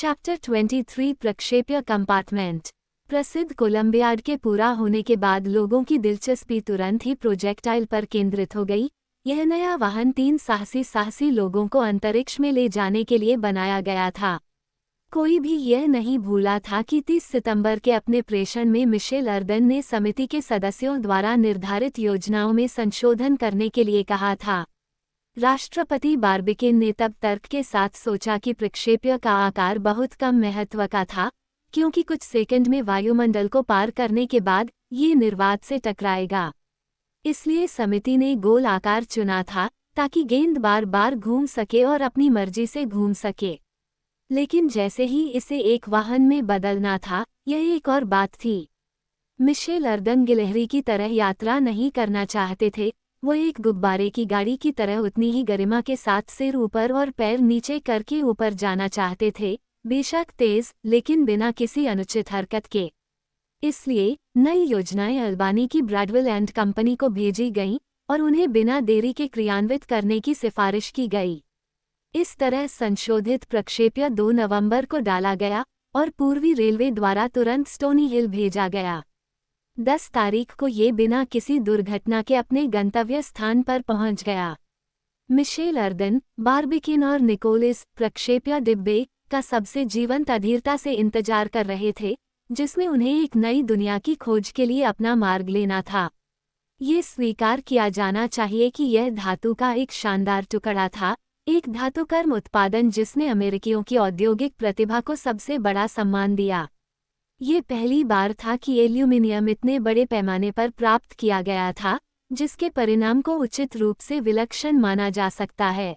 Chapter 23 प्रक्षेप्य compartment. प्रसिद्ध कोलंबियाड के पूरा होने के बाद लोगों की दिलचस्पी तुरंत ही प्रोजेक्टाइल पर केंद्रित हो गई। यह नया वाहन 3 साहसी लोगों को अंतरिक्ष में ले जाने के लिए बनाया गया था। कोई भी यह नहीं भूला था कि 30 सितंबर के अपने प्रेषण में मिशेल अर्दन ने समिति के सदस्यों द्वारा निर्धारित योजनाओं में संशोधन करने के लिए कहा था। राष्ट्रपति बारबिकेन ने तब तर्क के साथ सोचा कि प्रक्षेप्य का आकार बहुत कम महत्व का था, क्योंकि कुछ सेकंड में वायुमंडल को पार करने के बाद ये निर्वात से टकराएगा। इसलिए समिति ने गोल आकार चुना था ताकि गेंद बार बार घूम सके और अपनी मर्जी से घूम सके। लेकिन जैसे ही इसे एक वाहन में बदलना था, यह एक और बात थी। मिशेल अर्दन गिलहरी की तरह यात्रा नहीं करना चाहते थे। वो एक गुब्बारे की गाड़ी की तरह उतनी ही गरिमा के साथ सिर ऊपर और पैर नीचे करके ऊपर जाना चाहते थे, बेशक तेज, लेकिन बिना किसी अनुचित हरकत के। इसलिए नई योजनाएं अल्बानी की ब्रैडविल एंड कंपनी को भेजी गईं और उन्हें बिना देरी के क्रियान्वित करने की सिफारिश की गई। इस तरह संशोधित प्रक्षेप्य 2 नवंबर को डाला गया और पूर्वी रेलवे द्वारा तुरंत स्टोनी हिल भेजा गया। 10 तारीख को ये बिना किसी दुर्घटना के अपने गंतव्य स्थान पर पहुंच गया। मिशेल अर्दन, बारबिकेन और निकोलस प्रक्षेप्य डिब्बे का सबसे जीवंत अधीरता से इंतजार कर रहे थे, जिसमें उन्हें एक नई दुनिया की खोज के लिए अपना मार्ग लेना था। ये स्वीकार किया जाना चाहिए कि यह धातु का एक शानदार टुकड़ा था, एक धातुकर्म उत्पादन जिसने अमेरिकियों की औद्योगिक प्रतिभा को सबसे बड़ा सम्मान दिया। ये पहली बार था कि एल्यूमिनियम इतने बड़े पैमाने पर प्राप्त किया गया था, जिसके परिणाम को उचित रूप से विलक्षण माना जा सकता है।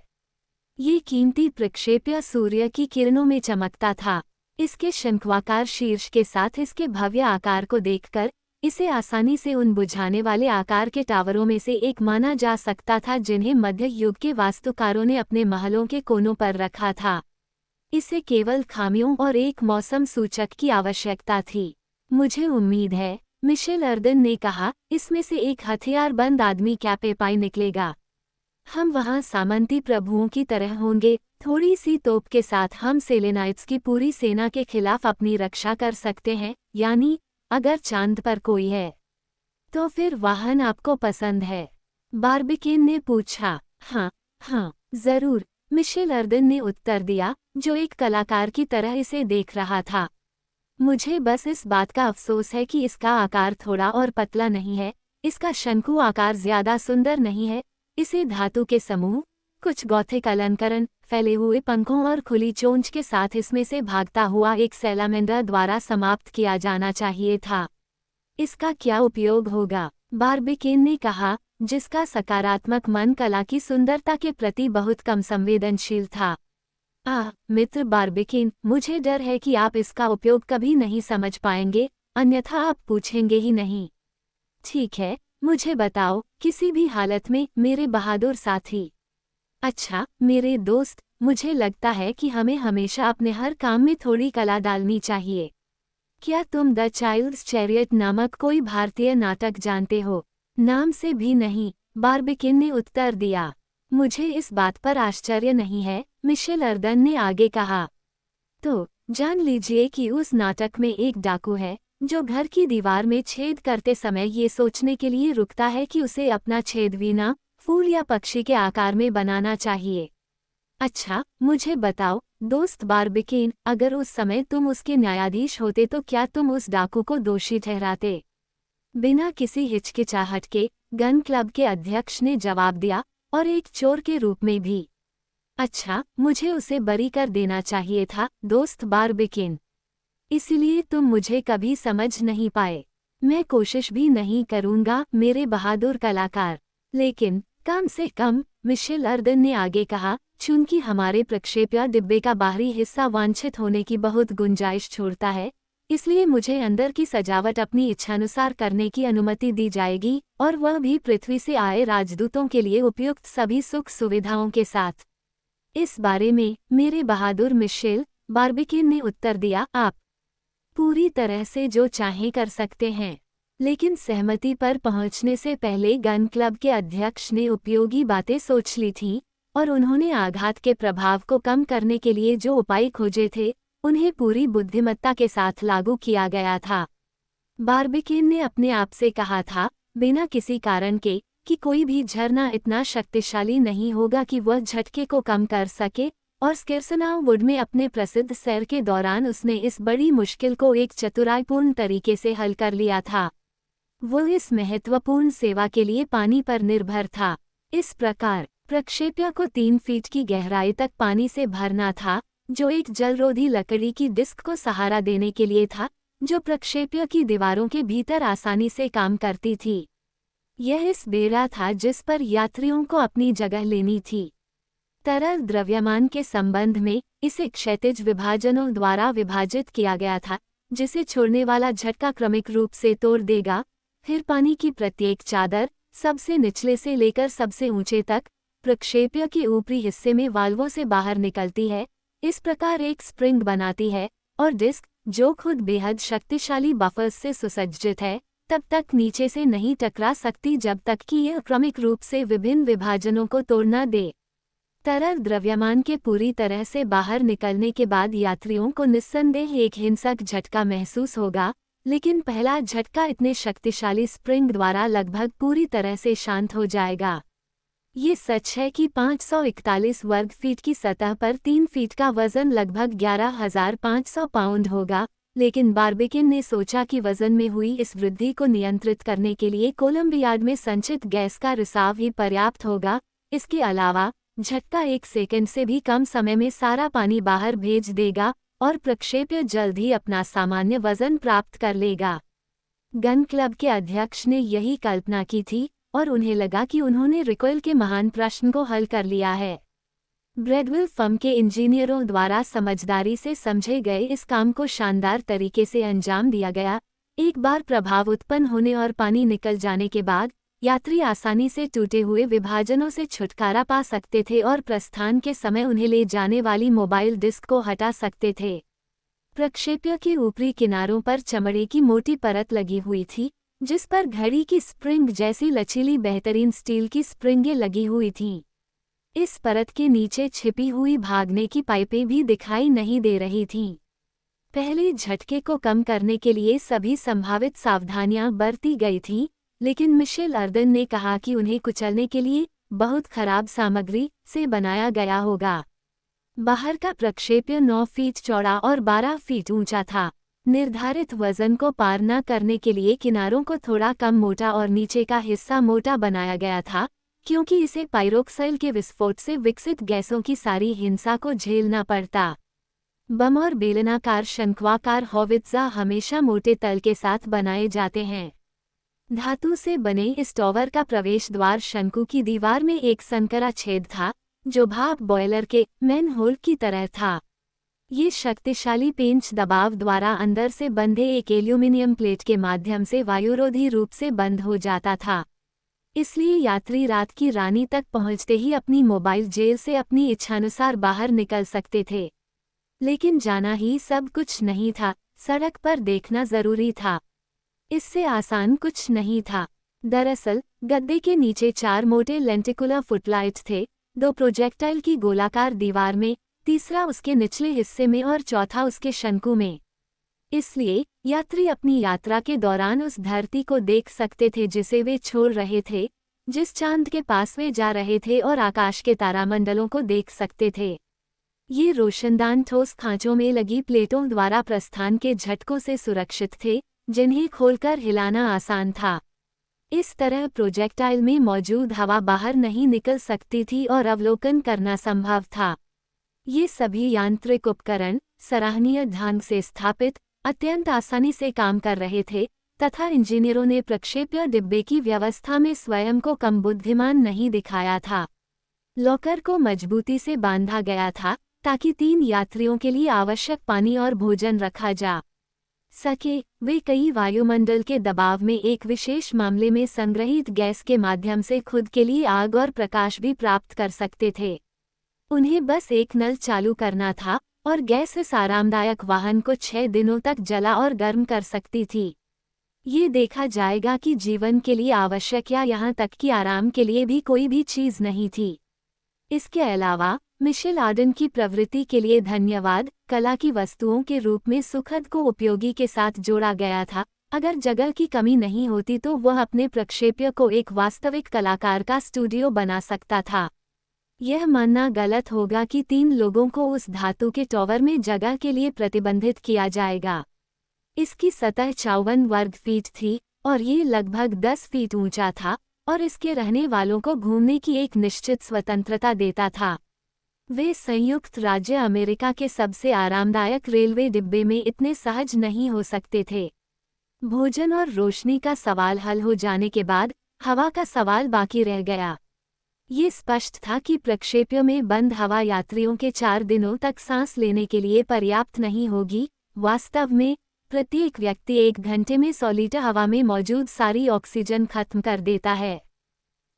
ये कीमती प्रक्षेप्य सूर्य की किरणों में चमकता था। इसके शंक्वाकार शीर्ष के साथ इसके भव्य आकार को देखकर इसे आसानी से उन बुझाने वाले आकार के टावरों में से एक माना जा सकता था जिन्हें मध्य युग के वास्तुकारों ने अपने महलों के कोनों पर रखा था। इसे केवल खामियों और एक मौसम सूचक की आवश्यकता थी। मुझे उम्मीद है, मिशेल अर्दन ने कहा, इसमें से एक हथियारबंद आदमी कैपेपाई निकलेगा। हम वहां सामंती प्रभुओं की तरह होंगे। थोड़ी सी तोप के साथ हम सेलेनाइट्स की पूरी सेना के खिलाफ अपनी रक्षा कर सकते हैं, यानी अगर चांद पर कोई है। तो फिर वाहन आपको पसंद है? बारबिकेन ने पूछा। हाँ, जरूर, मिशेल अर्दन ने उत्तर दिया, जो एक कलाकार की तरह इसे देख रहा था। मुझे बस इस बात का अफसोस है कि इसका आकार थोड़ा और पतला नहीं है, इसका शंकु आकार ज्यादा सुंदर नहीं है। इसे धातु के समूह, कुछ गॉथिक अलंकरण, फैले हुए पंखों और खुली चोंच के साथ इसमें से भागता हुआ एक सैलामेंडर द्वारा समाप्त किया जाना चाहिए था। इसका क्या उपयोग होगा? बारबिकेन ने कहा, जिसका सकारात्मक मन कला की सुंदरता के प्रति बहुत कम संवेदनशील था। मित्र बारबिकेन, मुझे डर है कि आप इसका उपयोग कभी नहीं समझ पाएंगे, अन्यथा आप पूछेंगे ही नहीं। ठीक है, मुझे बताओ, किसी भी हालत में, मेरे बहादुर साथी। अच्छा, मेरे दोस्त, मुझे लगता है कि हमें हमेशा अपने हर काम में थोड़ी कला डालनी चाहिए। क्या तुम द चाइल्ड्स चैरियट नामक कोई भारतीय नाटक जानते हो? नाम से भी नहीं, बारबिकेन ने उत्तर दिया। मुझे इस बात पर आश्चर्य नहीं है, मिशेल अर्दन ने आगे कहा। तो जान लीजिए कि उस नाटक में एक डाकू है, जो घर की दीवार में छेद करते समय ये सोचने के लिए रुकता है कि उसे अपना छेद वीणा, फूल या पक्षी के आकार में बनाना चाहिए। अच्छा, मुझे बताओ, दोस्त बारबिकेन, अगर उस समय तुम उसके न्यायाधीश होते तो क्या तुम उस डाकू को दोषी ठहराते? बिना किसी हिचकिचाहट के गन क्लब के अध्यक्ष ने जवाब दिया, और एक चोर के रूप में भी। अच्छा, मुझे उसे बरी कर देना चाहिए था, दोस्त बारबिकेन। इसलिए तुम मुझे कभी समझ नहीं पाए। मैं कोशिश भी नहीं करूंगा, मेरे बहादुर कलाकार। लेकिन कम से कम, मिशेल अर्दन ने आगे कहा, चूंकि हमारे प्रक्षेप्य डिब्बे का बाहरी हिस्सा वांछित होने की बहुत गुंजाइश छोड़ता है, इसलिए मुझे अंदर की सजावट अपनी इच्छानुसार करने की अनुमति दी जाएगी, और वह भी पृथ्वी से आए राजदूतों के लिए उपयुक्त सभी सुख सुविधाओं के साथ। इस बारे में, मेरे बहादुर मिशेल, बारबिकेन ने उत्तर दिया, आप पूरी तरह से जो चाहें कर सकते हैं। लेकिन सहमति पर पहुंचने से पहले गन क्लब के अध्यक्ष ने उपयोगी बातें सोच ली थीं, और उन्होंने आघात के प्रभाव को कम करने के लिए जो उपाय खोजे थे, उन्हें पूरी बुद्धिमत्ता के साथ लागू किया गया था। बार्बिकेन ने अपने आप से कहा था, बिना किसी कारण के, कि कोई भी झरना इतना शक्तिशाली नहीं होगा कि वह झटके को कम कर सके, और स्किर्सनाउ वुड में अपने प्रसिद्ध सैर के दौरान उसने इस बड़ी मुश्किल को एक चतुराईपूर्ण तरीके से हल कर लिया था। वो इस महत्वपूर्ण सेवा के लिए पानी पर निर्भर था। इस प्रकार प्रक्षेप्य को 3 फीट की गहराई तक पानी से भरना था, जो एक जलरोधी लकड़ी की डिस्क को सहारा देने के लिए था, जो प्रक्षेप्य की दीवारों के भीतर आसानी से काम करती थी। यह इस बेड़ा था जिस पर यात्रियों को अपनी जगह लेनी थी। तरल द्रव्यमान के संबंध में इसे क्षैतिज विभाजनों द्वारा विभाजित किया गया था, जिसे छोड़ने वाला झटका क्रमिक रूप से तोड़ देगा। फिर पानी की प्रत्येक चादर, सबसे निचले से लेकर सबसे ऊंचे तक, प्रक्षेप्य के ऊपरी हिस्से में वाल्वों से बाहर निकलती है, इस प्रकार एक स्प्रिंग बनाती है, और डिस्क, जो खुद बेहद शक्तिशाली बफर्स से सुसज्जित है, तब तक नीचे से नहीं टकरा सकती जब तक कि यह क्रमिक रूप से विभिन्न विभाजनों को तोड़ न दे। तरल द्रव्यमान के पूरी तरह से बाहर निकलने के बाद यात्रियों को निस्संदेह एक हिंसक झटका महसूस होगा, लेकिन पहला झटका इतने शक्तिशाली स्प्रिंग द्वारा लगभग पूरी तरह से शांत हो जाएगा। ये सच है कि 541 वर्ग फीट की सतह पर 3 फीट का वजन लगभग 11,500 पाउंड होगा, लेकिन बार्बिकेन ने सोचा कि वजन में हुई इस वृद्धि को नियंत्रित करने के लिए कोलंबियार्ड में संचित गैस का रिसाव ही पर्याप्त होगा। इसके अलावा झटका 1 सेकंड से भी कम समय में सारा पानी बाहर भेज देगा और प्रक्षेप्य जल्द ही अपना सामान्य वजन प्राप्त कर लेगा। गन क्लब के अध्यक्ष ने यही कल्पना की थी और उन्हें लगा कि उन्होंने रिकॉइल के महान प्रश्न को हल कर लिया है। ब्रेडविल फर्म के इंजीनियरों द्वारा समझदारी से समझे गए इस काम को शानदार तरीके से अंजाम दिया गया। एक बार प्रभाव उत्पन्न होने और पानी निकल जाने के बाद यात्री आसानी से टूटे हुए विभाजनों से छुटकारा पा सकते थे और प्रस्थान के समय उन्हें ले जाने वाली मोबाइल डिस्क को हटा सकते थे। प्रक्षेप्य के ऊपरी किनारों पर चमड़े की मोटी परत लगी हुई थी, जिस पर घड़ी की स्प्रिंग जैसी लचीली बेहतरीन स्टील की स्प्रिंगें लगी हुई थीं। इस परत के नीचे छिपी हुई भागने की पाइपें भी दिखाई नहीं दे रही थीं। पहले झटके को कम करने के लिए सभी संभावित सावधानियां बरती गई थीं, लेकिन मिशेल अर्दन ने कहा कि उन्हें कुचलने के लिए बहुत खराब सामग्री से बनाया गया होगा। बाहर का प्रक्षेप्य 9 फीट चौड़ा और 12 फीट ऊंचा था। निर्धारित वजन को पार न करने के लिए किनारों को थोड़ा कम मोटा और नीचे का हिस्सा मोटा बनाया गया था, क्योंकि इसे पाइरोक्साइड के विस्फोट से विकसित गैसों की सारी हिंसा को झेलना पड़ता। बम और बेलनाकार शंक्वाकार हौवित्ज़ा हमेशा मोटे तल के साथ बनाए जाते हैं। धातु से बने इस टॉवर का प्रवेश द्वार शंकु की दीवार में एक संकरा छेद था, जो भाप बॉयलर के मैनहोल की तरह था। ये शक्तिशाली पेंच दबाव द्वारा अंदर से बंधे एक एल्यूमिनियम प्लेट के माध्यम से वायुरोधी रूप से बंद हो जाता था। इसलिए यात्री रात की रानी तक पहुंचते ही अपनी मोबाइल जेल से अपनी इच्छानुसार बाहर निकल सकते थे। लेकिन जाना ही सब कुछ नहीं था, सड़क पर देखना जरूरी था। इससे आसान कुछ नहीं था। दरअसल गद्दे के नीचे 4 मोटे लेंटिकुलर फुटलाइट थे, 2 प्रोजेक्टाइल की गोलाकार दीवार में, तीसरा उसके निचले हिस्से में और चौथा उसके शंकु में। इसलिए यात्री अपनी यात्रा के दौरान उस धरती को देख सकते थे जिसे वे छोड़ रहे थे, जिस चांद के पास वे जा रहे थे, और आकाश के तारामंडलों को देख सकते थे। ये रोशनदान ठोस खांचों में लगी प्लेटों द्वारा प्रस्थान के झटकों से सुरक्षित थे, जिन्हें खोलकर हिलाना आसान था। इस तरह प्रोजेक्टाइल में मौजूद हवा बाहर नहीं निकल सकती थी और अवलोकन करना संभव था। ये सभी यांत्रिक उपकरण सराहनीय ढंग से स्थापित, अत्यंत आसानी से काम कर रहे थे, तथा इंजीनियरों ने प्रक्षेप्य डिब्बे की व्यवस्था में स्वयं को कम बुद्धिमान नहीं दिखाया था। लॉकर को मजबूती से बांधा गया था ताकि 3 यात्रियों के लिए आवश्यक पानी और भोजन रखा जा सके। वे कई वायुमंडल के दबाव में एक विशेष मामले में संग्रहित गैस के माध्यम से खुद के लिए आग और प्रकाश भी प्राप्त कर सकते थे। उन्हें बस एक नल चालू करना था और गैस इस आरामदायक वाहन को 6 दिनों तक जला और गर्म कर सकती थी। ये देखा जाएगा कि जीवन के लिए आवश्यक या यहाँ तक कि आराम के लिए भी कोई भी चीज़ नहीं थी। इसके अलावा मिशेल आर्डन की प्रवृत्ति के लिए धन्यवाद। कला की वस्तुओं के रूप में सुखद को उपयोगी के साथ जोड़ा गया था। अगर जगह की कमी नहीं होती तो वह अपने प्रक्षेप्य को एक वास्तविक कलाकार का स्टूडियो बना सकता था। यह मानना गलत होगा कि 3 लोगों को उस धातु के टॉवर में जगह के लिए प्रतिबंधित किया जाएगा। इसकी सतह 54 वर्ग फीट थी और ये लगभग 10 फीट ऊंचा था और इसके रहने वालों को घूमने की एक निश्चित स्वतंत्रता देता था। वे संयुक्त राज्य अमेरिका के सबसे आरामदायक रेलवे डिब्बे में इतने सहज नहीं हो सकते थे। भोजन और रोशनी का सवाल हल हो जाने के बाद हवा का सवाल बाकी रह गया। ये स्पष्ट था कि प्रक्षेप्य में बंद हवा यात्रियों के 4 दिनों तक सांस लेने के लिए पर्याप्त नहीं होगी। वास्तव में प्रत्येक व्यक्ति 1 घंटे में 100 लीटर हवा में मौजूद सारी ऑक्सीजन खत्म कर देता है।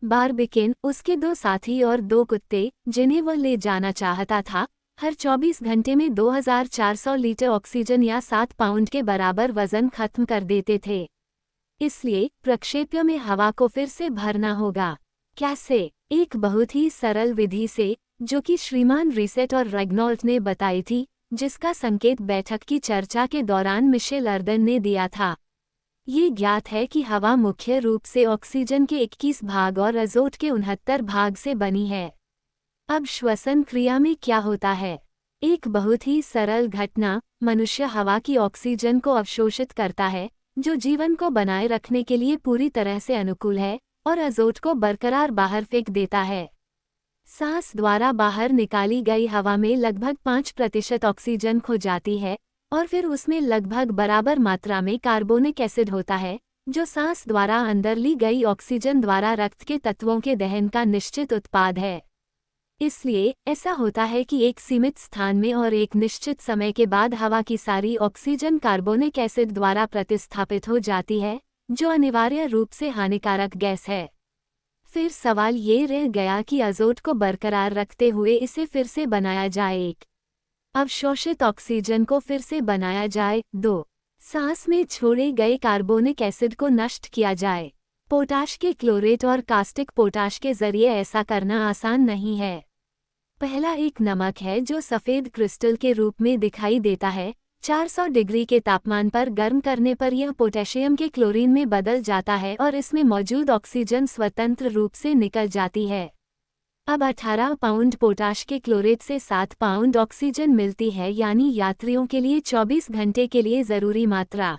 बारबिकिन, उसके 2 साथी और 2 कुत्ते, जिन्हें वह ले जाना चाहता था, हर 24 घंटे में 2400 लीटर ऑक्सीजन या 7 पाउंड के बराबर वजन खत्म कर देते थे। इसलिए प्रक्षेप्य में हवा को फिर से भरना होगा। कैसे? एक बहुत ही सरल विधि से, जो कि श्रीमान रिसेट और रेग्नॉल्ट ने बताई थी, जिसका संकेत बैठक की चर्चा के दौरान मिशेल अर्दन ने दिया था। ये ज्ञात है कि हवा मुख्य रूप से ऑक्सीजन के 21 भाग और अजोट के 69 भाग से बनी है। अब श्वसन क्रिया में क्या होता है? एक बहुत ही सरल घटना, मनुष्य हवा की ऑक्सीजन को अवशोषित करता है, जो जीवन को बनाए रखने के लिए पूरी तरह से अनुकूल है, और अजोट को बरकरार बाहर फेंक देता है। सांस द्वारा बाहर निकाली गई हवा में लगभग 5% ऑक्सीजन खो जाती है और फिर उसमें लगभग बराबर मात्रा में कार्बोनिक एसिड होता है, जो सांस द्वारा अंदर ली गई ऑक्सीजन द्वारा रक्त के तत्वों के दहन का निश्चित उत्पाद है। इसलिए ऐसा होता है कि एक सीमित स्थान में और एक निश्चित समय के बाद हवा की सारी ऑक्सीजन कार्बोनिक एसिड द्वारा प्रतिस्थापित हो जाती है, जो अनिवार्य रूप से हानिकारक गैस है। फिर सवाल ये रह गया कि अजोट को बरकरार रखते हुए इसे फिर से बनाया जाए। 1. अवशोषित ऑक्सीजन को फिर से बनाया जाए। 2. सांस में छोड़े गए कार्बोनिक एसिड को नष्ट किया जाए। पोटाश के क्लोरेट और कास्टिक पोटाश के जरिए ऐसा करना आसान नहीं है। पहला एक नमक है जो सफ़ेद क्रिस्टल के रूप में दिखाई देता है। 400 डिग्री के तापमान पर गर्म करने पर यह पोटेशियम के क्लोरीन में बदल जाता है और इसमें मौजूद ऑक्सीजन स्वतंत्र रूप से निकल जाती है। अब 18 पाउंड पोटाश के क्लोरेट से 7 पाउंड ऑक्सीजन मिलती है, यानी यात्रियों के लिए 24 घंटे के लिए ज़रूरी मात्रा।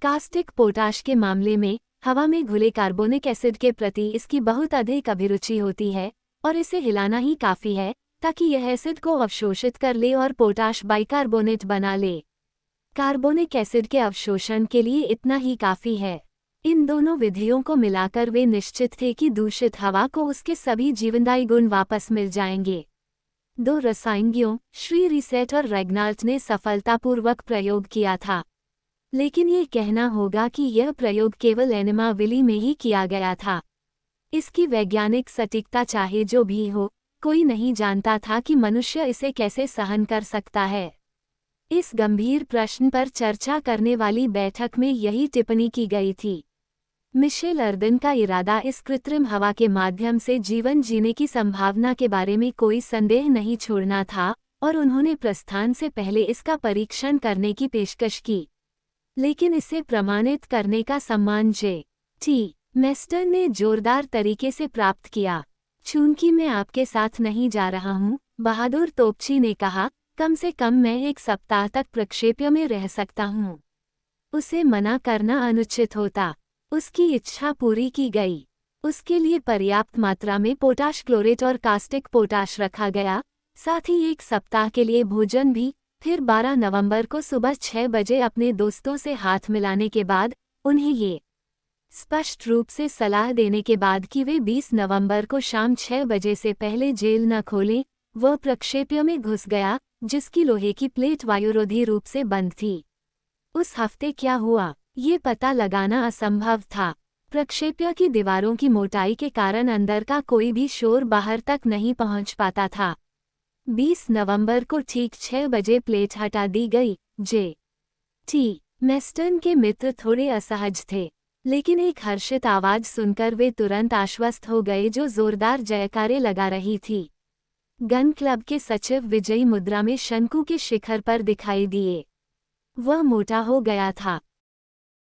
कास्टिक पोटाश के मामले में हवा में घुले कार्बोनिक एसिड के प्रति इसकी बहुत अधिक अभिरुचि होती है और इसे हिलाना ही काफ़ी है ताकि यह एसिड को अवशोषित कर ले और पोटाश बाइकार्बोनेट बना ले। कार्बोनिक एसिड के अवशोषण के लिए इतना ही काफ़ी है। इन दोनों विधियों को मिलाकर वे निश्चित थे कि दूषित हवा को उसके सभी जीवनदायी गुण वापस मिल जाएंगे। 2 रसायनज्ञों श्री रिसेट और रेग्नाल्ट ने सफलतापूर्वक प्रयोग किया था, लेकिन ये कहना होगा कि यह प्रयोग केवल एनिमा विली में ही किया गया था। इसकी वैज्ञानिक सटीकता चाहे जो भी हो, कोई नहीं जानता था कि मनुष्य इसे कैसे सहन कर सकता है। इस गंभीर प्रश्न पर चर्चा करने वाली बैठक में यही टिप्पणी की गई थी। मिशेल अर्दन का इरादा इस कृत्रिम हवा के माध्यम से जीवन जीने की संभावना के बारे में कोई संदेह नहीं छोड़ना था और उन्होंने प्रस्थान से पहले इसका परीक्षण करने की पेशकश की, लेकिन इसे प्रमाणित करने का सम्मान जे.टी. मेस्टर ने जोरदार तरीके से प्राप्त किया। चूंकि मैं आपके साथ नहीं जा रहा हूं, बहादुर तोपची ने कहा, कम से कम मैं 1 सप्ताह तक प्रक्षेप्य में रह सकता हूं। उसे मना करना अनुचित होता। उसकी इच्छा पूरी की गई। उसके लिए पर्याप्त मात्रा में पोटाश क्लोरेट और कास्टिक पोटाश रखा गया, साथ ही 1 सप्ताह के लिए भोजन भी। फिर 12 नवंबर को सुबह 6 बजे अपने दोस्तों से हाथ मिलाने के बाद उन्हें ये स्पष्ट रूप से सलाह देने के बाद कि वे 20 नवंबर को शाम 6 बजे से पहले जेल न खोलें, वह प्रक्षेप्य में घुस गया, जिसकी लोहे की प्लेट वायुरोधी रूप से बंद थी। उस हफ्ते क्या हुआ, ये पता लगाना असंभव था। प्रक्षेप्य की दीवारों की मोटाई के कारण अंदर का कोई भी शोर बाहर तक नहीं पहुंच पाता था। 20 नवंबर को ठीक 6 बजे प्लेट हटा दी गई। जे.टी. मेस्टन के मित्र थोड़े असहज थे, लेकिन एक हर्षित आवाज सुनकर वे तुरंत आश्वस्त हो गए जो जोरदार जयकारे लगा रही थी। गन क्लब के सचिव विजयी मुद्रा में शंकु के शिखर पर दिखाई दिए। वह मोटा हो गया था,